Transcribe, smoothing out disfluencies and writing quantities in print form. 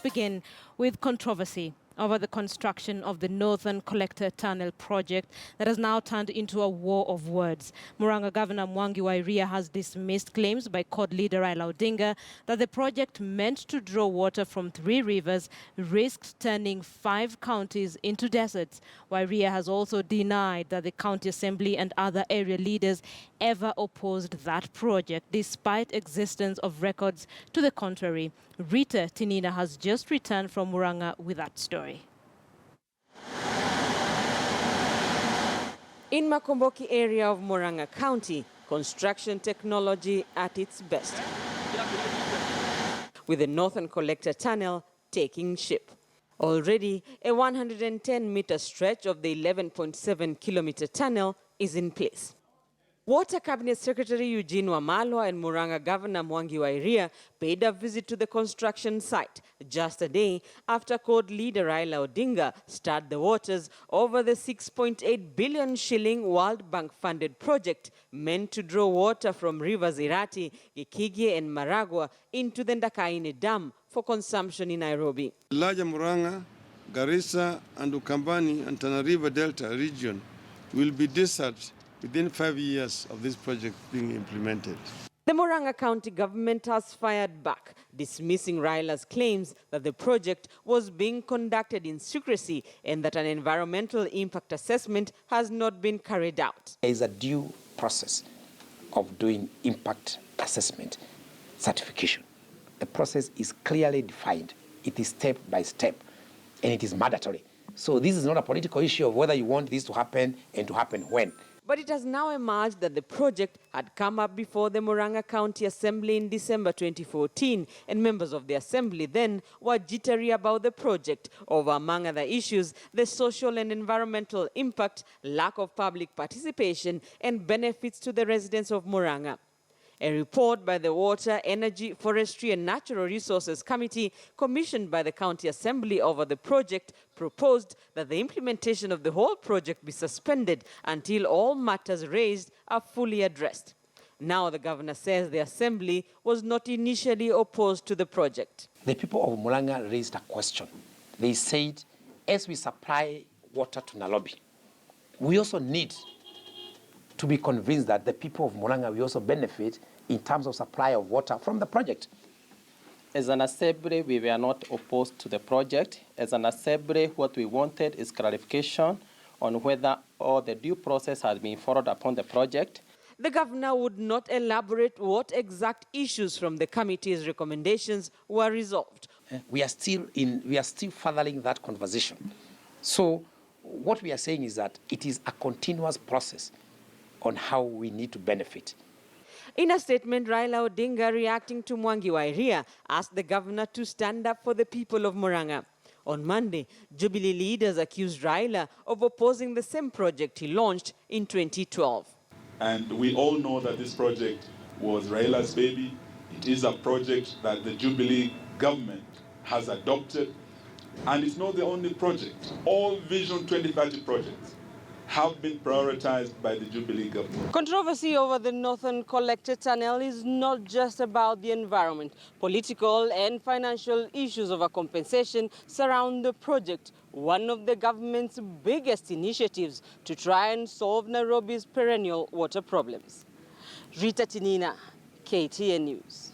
begin with controversy over the construction of the Northern Collector Tunnel project that has now turned into a war of words. Muranga Governor Mwangi wa Iria has dismissed claims by court leader Raila Odinga that the project meant to draw water from 3 rivers risked turning 5 counties into deserts. Iria has also denied that the county assembly and other area leaders ever opposed that project, despite existence of records to the contrary. Rita Tinina has just returned from Muranga with that story. In Makomboki area of Muranga County, construction technology at its best, with the Northern Collector Tunnel taking shape. Already, a 110-meter stretch of the 11.7-kilometer tunnel is in place. Water Cabinet Secretary Eugene Wamalwa and Muranga Governor Mwangi wa Iria paid a visit to the construction site just a day after court leader Raila Odinga stirred the waters over the 6.8 billion shilling World Bank funded project meant to draw water from rivers Irati, Gikige and Maragua into the Ndakaine Dam for consumption in Nairobi. Larger Muranga, Garissa and Ukambani and Tana River Delta region will be deserts within 5 years of this project being implemented. The Muranga County government has fired back, dismissing Raila's claims that the project was being conducted in secrecy and that an environmental impact assessment has not been carried out. There is a due process of doing impact assessment certification. The process is clearly defined. It is step by step, and it is mandatory. So this is not a political issue of whether you want this to happen and to happen when. But it has now emerged that the project had come up before the Muranga County Assembly in December 2014, and members of the Assembly then were jittery about the project over, among other issues, the social and environmental impact, lack of public participation, and benefits to the residents of Muranga. A report by the Water, Energy, Forestry and Natural Resources Committee commissioned by the County Assembly over the project proposed that the implementation of the whole project be suspended until all matters raised are fully addressed. Now the governor says the Assembly was not initially opposed to the project. The people of Muranga raised a question. They said, as we supply water to Nairobi, we also need to be convinced that the people of Muranga will also benefit in terms of supply of water from the project. As an assembly, we were not opposed to the project. As an assembly, what we wanted is clarification on whether all the due process had been followed upon the project. The governor would not elaborate what exact issues from the committee's recommendations were resolved. We are still furthering that conversation. So what we are saying is that it is a continuous process on how we need to benefit. In a statement, Raila Odinga, reacting to Mwangi wa Iria, asked the governor to stand up for the people of Muranga. On Monday, Jubilee leaders accused Raila of opposing the same project he launched in 2012. And we all know that this project was Raila's baby. It is a project that the Jubilee government has adopted. And it's not the only project. All Vision 2030 projects have been prioritized by the Jubilee government. Controversy over the Northern Collector Tunnel is not just about the environment. Political and financial issues over compensation surround the project, one of the government's biggest initiatives to try and solve Nairobi's perennial water problems. Rita Tinina, KTN News.